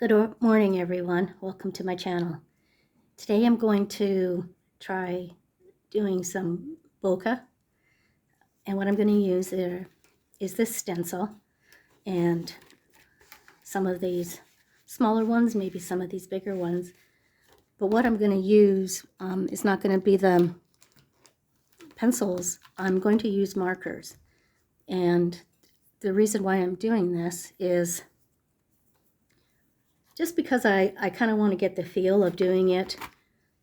Morning, everyone. Welcome to my channel. Today I'm going to try doing some bokeh, and what I'm going to use there is this stencil and some of these smaller ones, maybe some of these bigger ones. But what I'm going to use is not going to be the pencils. I'm going to use markers, and the reason why I'm doing this is just because I kind of want to get the feel of doing it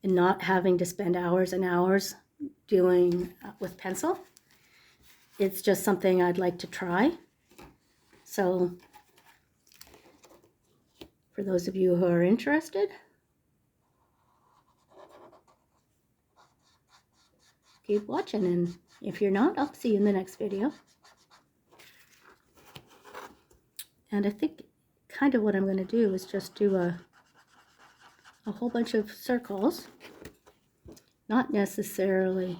and not having to spend hours and hours doing with pencil. It's just something I'd like to try. So for those of you who are interested, keep watching, and if you're not, I'll see you in the next video. And I think kind of what I'm going to do is just do a whole bunch of circles, not necessarily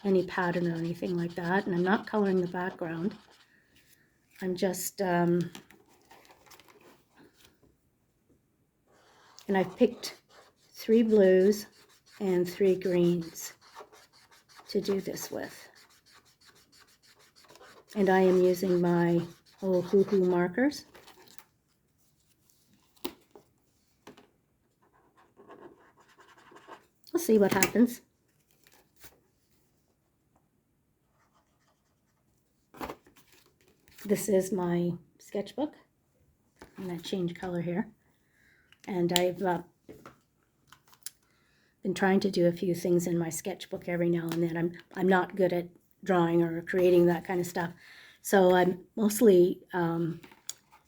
any pattern or anything like that, and I'm not coloring the background. I'm just and I've picked 3 blues and 3 greens to do this with, and I am using my Ohuhu markers. We'll see what happens. This is my sketchbook. I'm going to change color here. And I've been trying to do a few things in my sketchbook every now and then. I'm not good at drawing or creating that kind of stuff. So I'm mostly going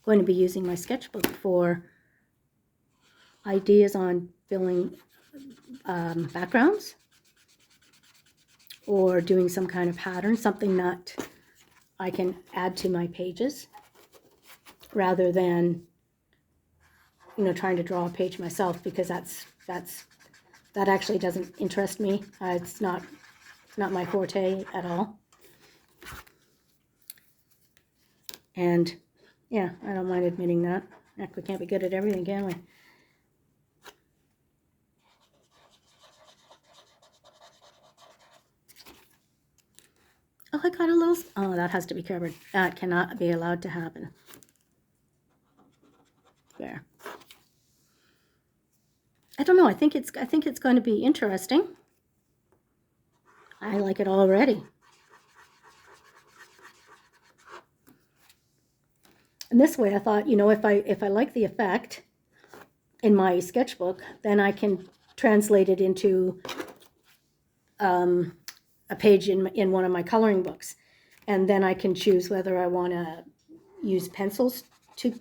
to be using my sketchbook for ideas on filling backgrounds or doing some kind of pattern, something that I can add to my pages rather than, you know, trying to draw a page myself, because that actually doesn't interest me. It's not my forte at all. And yeah, I don't mind admitting that. Heck, we can't be good at everything, can we? Oh, I got a little, oh, that has to be covered. That cannot be allowed to happen. There. I don't know, I think it's going to be interesting. I like it already. And this way I thought, you know, if I like the effect in my sketchbook, then I can translate it into a page in one of my coloring books, and then I can choose whether I want to use pencils to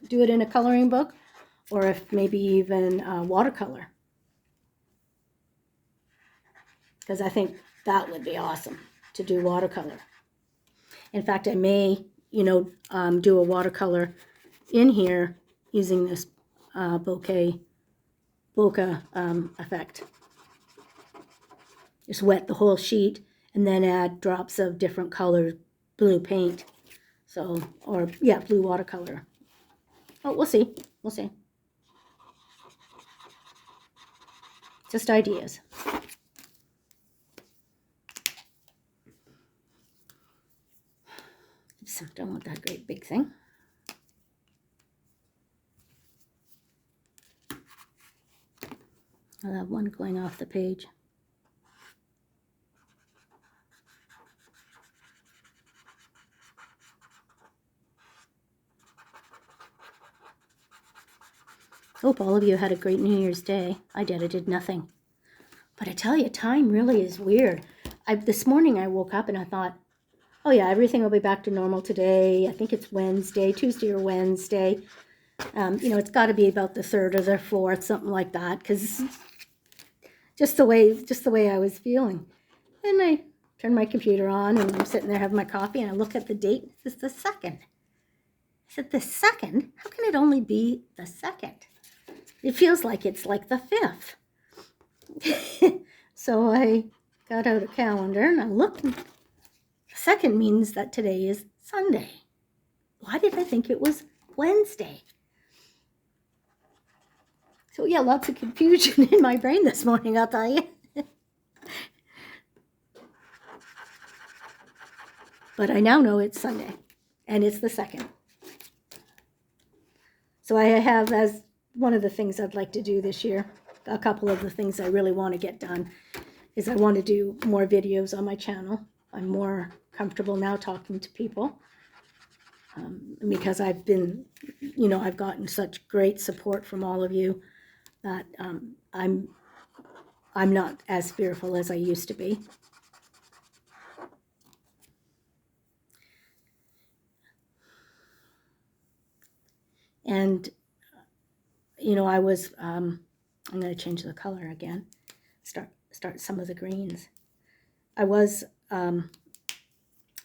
do it in a coloring book, or if maybe even watercolor, because I think that would be awesome to do watercolor. In fact, I may, you know, do a watercolor in here using this bokeh effect. Just wet the whole sheet and then add drops of different colored blue paint. So, or yeah, blue watercolor. Oh, we'll see. We'll see. Just ideas. Oops, don't want that great big thing. I'll have one going off the page. Hope all of you had a great New Year's Day. I did nothing. But I tell you, time really is weird. This morning I woke up and I thought, oh yeah, everything will be back to normal today. I think it's Wednesday, Tuesday or Wednesday. You know, it's got to be about the 3rd or the 4th, something like that, because just the way I was feeling. And I turned my computer on and I'm sitting there having my coffee and I look at the date. It's the 2nd. I said, the 2nd? How can it only be the 2nd? It feels like it's like the 5th. So I got out a calendar and I looked, and the 2nd means that today is Sunday. Why did I think it was Wednesday? So yeah, lots of confusion in my brain this morning, I'll tell you. But I now know it's Sunday, and it's the 2nd. So I have, as one of the things I'd like to do this year, a couple of the things I really want to get done, is I want to do more videos on my channel. I'm more comfortable now talking to people because I've been, I've gotten such great support from all of you that I'm not as fearful as I used to be. And, I was, I'm going to change the color again, start some of the greens. I was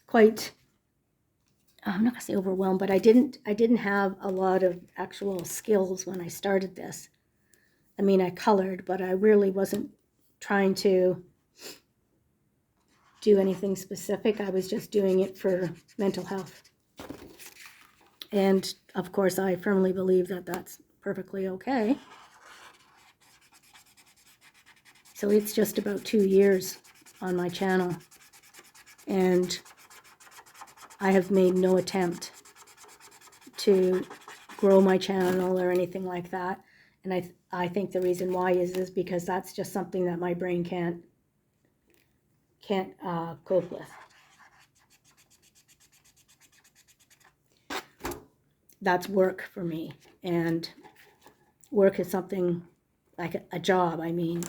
quite, I'm not going to say overwhelmed, but I didn't have a lot of actual skills when I started this. I mean, I colored, but I really wasn't trying to do anything specific. I was just doing it for mental health. And of course, I firmly believe that that's perfectly okay. So it's just about 2 years on my channel, and I have made no attempt to grow my channel or anything like that. And I think the reason why is because that's just something that my brain can't cope with. That's work for me, and work is something like a job,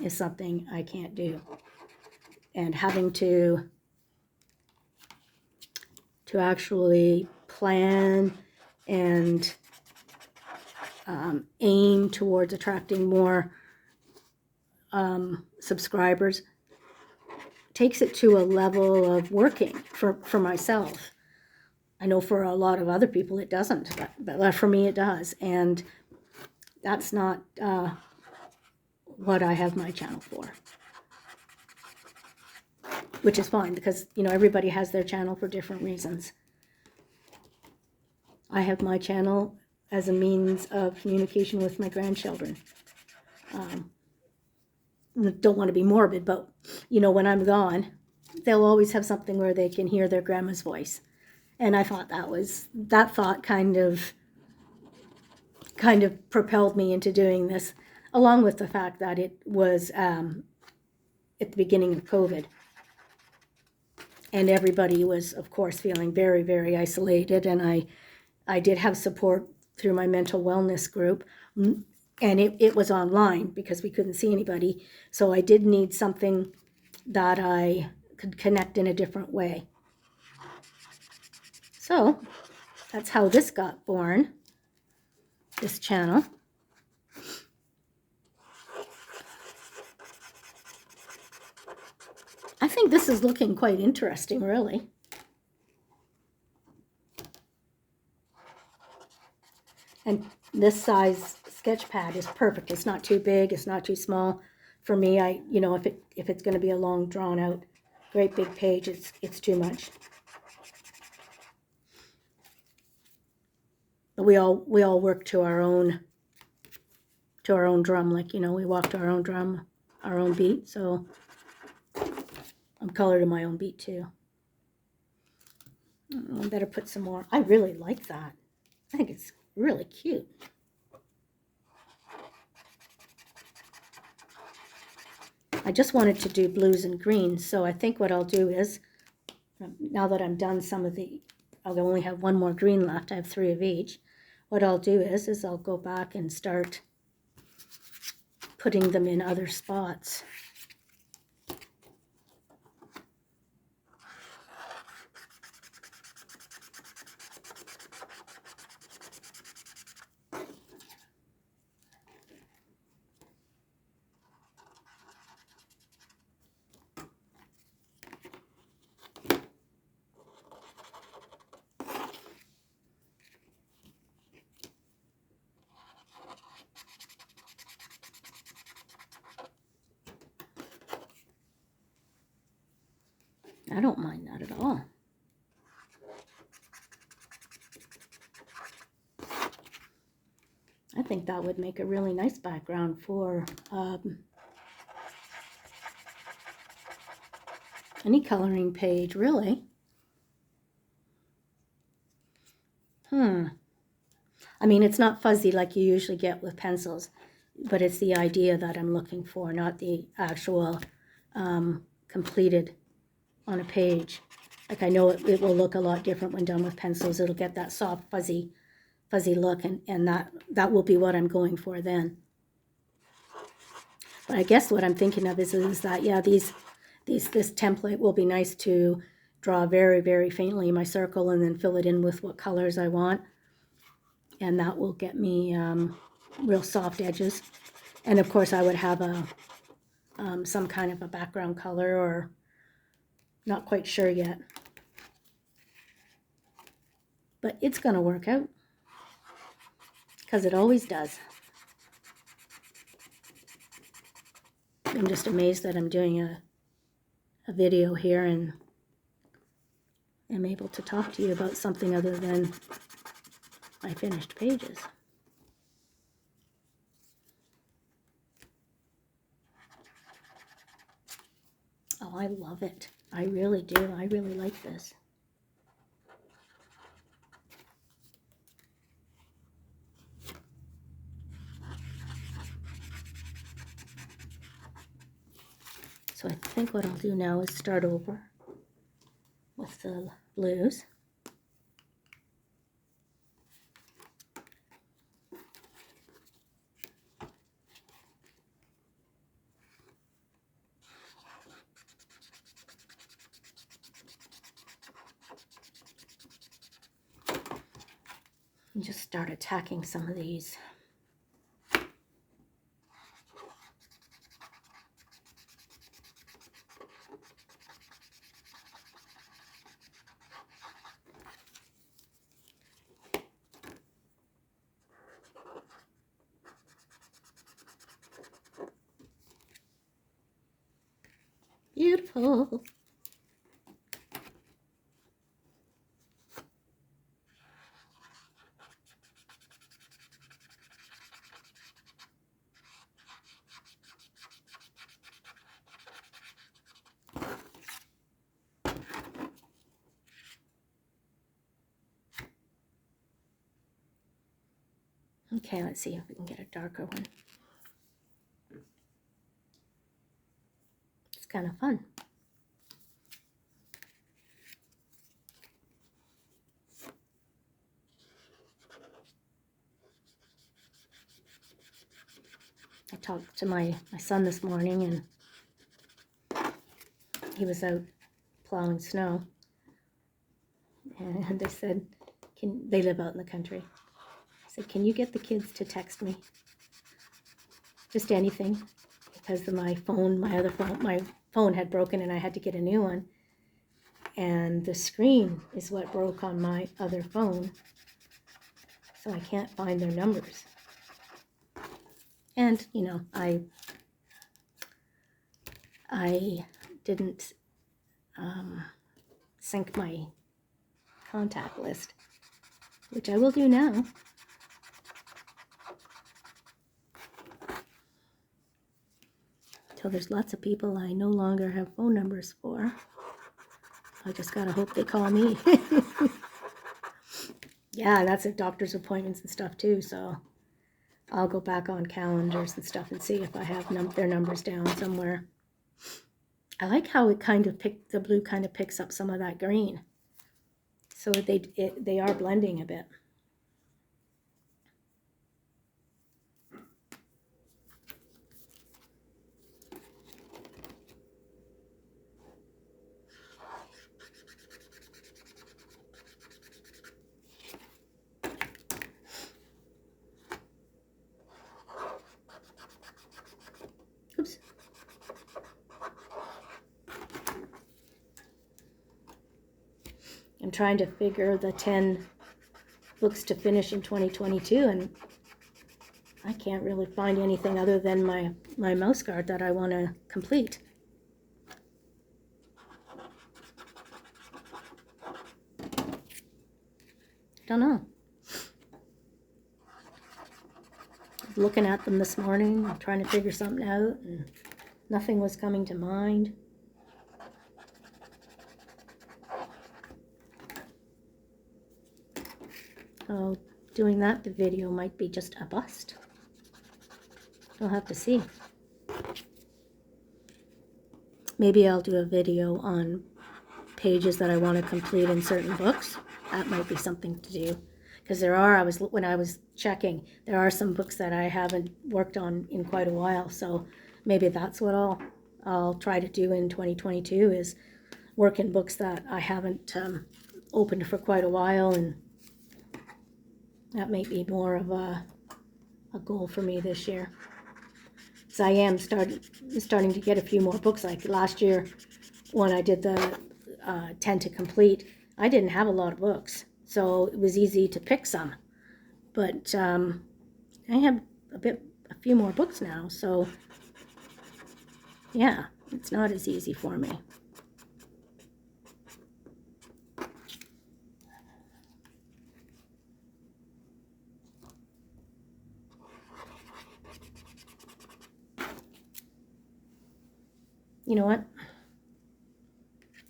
is something I can't do. And having to actually plan and aim towards attracting more subscribers takes it to a level of working for myself. I know for a lot of other people it doesn't, but for me it does. And that's not what I have my channel for. Which is fine, because, everybody has their channel for different reasons. I have my channel as a means of communication with my grandchildren. Don't want to be morbid, but, when I'm gone, they'll always have something where they can hear their grandma's voice. And I thought that thought kind of propelled me into doing this, along with the fact that it was at the beginning of COVID. And everybody was, of course, feeling very, very isolated. And I did have support through my mental wellness group. And it was online because we couldn't see anybody. So I did need something that I could connect in a different way. So that's how this got born, this channel. I think this is looking quite interesting, really. And this size sketch pad is perfect. It's not too big, it's not too small. For me, if it's going to be a long, drawn out, great big page, it's too much. But we all work to our own drum, like, we walk to our own drum, our own beat. So I'm colored to my own beat too. I better put some more. I really like that. I think it's really cute. I just wanted to do blues and greens, so I think what I'll do is, now that I'm done I'll only have one more green left. I have 3 of each. What I'll do is I'll go back and start putting them in other spots. I don't mind that at all. I think that would make a really nice background for any coloring page, really. I mean, it's not fuzzy like you usually get with pencils, but it's the idea that I'm looking for, not the actual completed on a page. Like, I know it will look a lot different when done with pencils. It'll get that soft, fuzzy look, and that will be what I'm going for then. But I guess what I'm thinking of is that, yeah, this template will be nice to draw very, very faintly my circle and then fill it in with what colors I want. And that will get me real soft edges. And of course I would have some kind of a background color, or not quite sure yet. But it's gonna work out, because it always does. I'm just amazed that I'm doing a video here and am able to talk to you about something other than my finished pages. Oh, I love it. I really do. I really like this. So I think what I'll do now is start over with the blues. And just start attacking some of these. Beautiful. Okay, let's see if we can get a darker one. It's kind of fun. I talked to my son this morning, and he was out plowing snow, and they said, they live out in the country. I said, can you get the kids to text me? Just anything, because my phone had broken and I had to get a new one. And the screen is what broke on my other phone, so I can't find their numbers. And, you know, I didn't sync my contact list, which I will do now. So there's lots of people I no longer have phone numbers for. I just gotta hope they call me. Yeah, that's at doctor's appointments and stuff too, so I'll go back on calendars and stuff and see if I have their numbers down somewhere. I like how it kind of the blue kind of picks up some of that green. So they are blending a bit. Oops. I'm trying to figure the 10 books to finish in 2022, and I can't really find anything other than my mouse guard that I want to complete. Don't know. looking at them this morning, trying to figure something out, and nothing was coming to mind. Oh, doing that, the video might be just a bust. We'll have to see. Maybe I'll do a video on pages that I want to complete in certain books. That might be something to do. Because when I was checking, there are some books that I haven't worked on in quite a while. So maybe that's what I'll try to do in 2022, is work in books that I haven't opened for quite a while, and that may be more of a goal for me this year. So I am starting to get a few more books. Like last year, when I did the 10 to complete, I didn't have a lot of books, so it was easy to pick some. But I have a few more books now, so yeah, it's not as easy for me. You know what?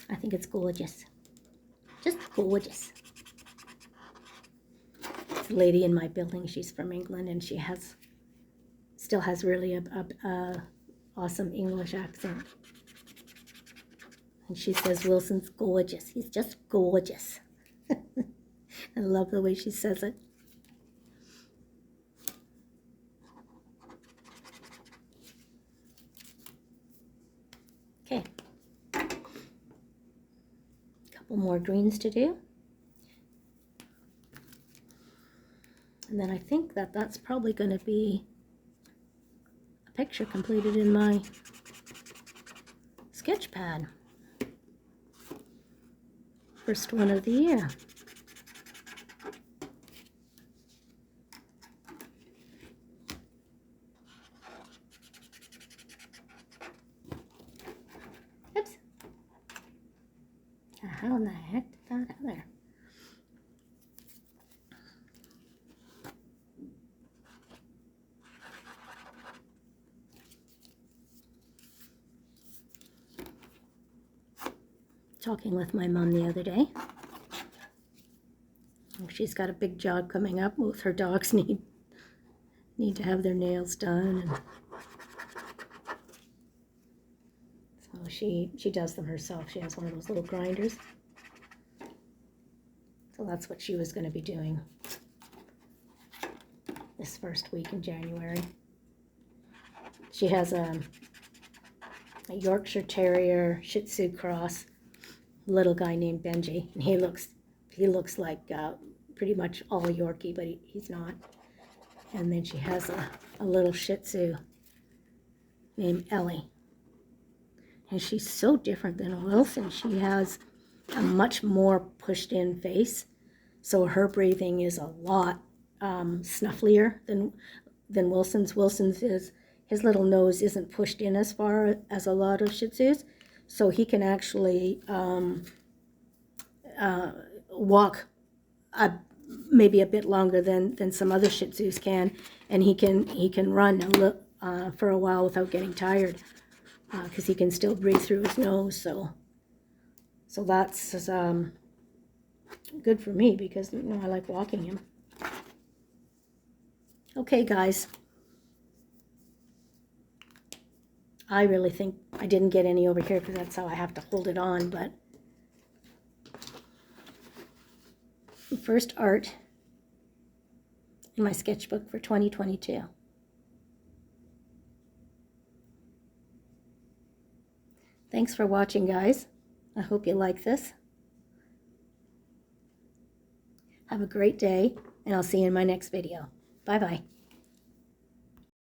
I think it's gorgeous. Just gorgeous. This lady in my building, she's from England, and she still has really a awesome English accent. And she says, Wilson's gorgeous. He's just gorgeous. I love the way she says it. Okay. Couple more greens to do. And then I think that's probably going to be a picture completed in my sketch pad. First one of the year. Oops. How in the heck did that out there? Talking with my mom the other day. She's got a big job coming up. Both her dogs need to have their nails done, and so she does them herself. She has one of those little grinders. So that's what she was going to be doing this first week in January. She has a Yorkshire Terrier Shih Tzu cross, little guy named Benji, and he looks like pretty much all Yorkie, but he's not. And then she has a little Shih Tzu named Ellie, and she's so different than Wilson. She has a much more pushed in face, so her breathing is a lot snufflier than Wilson's. Wilson's is, his little nose isn't pushed in as far as a lot of Shih Tzus, so he can actually walk maybe a bit longer than some other Shih Tzus can, and he can run for a while without getting tired, because he can still breathe through his nose. So that's good for me, because I like walking him. Okay, guys. I really think I didn't get any over here because that's how I have to hold it on, but first art in my sketchbook for 2022. Thanks for watching, guys. I hope you like this. Have a great day, and I'll see you in my next video. Bye-bye.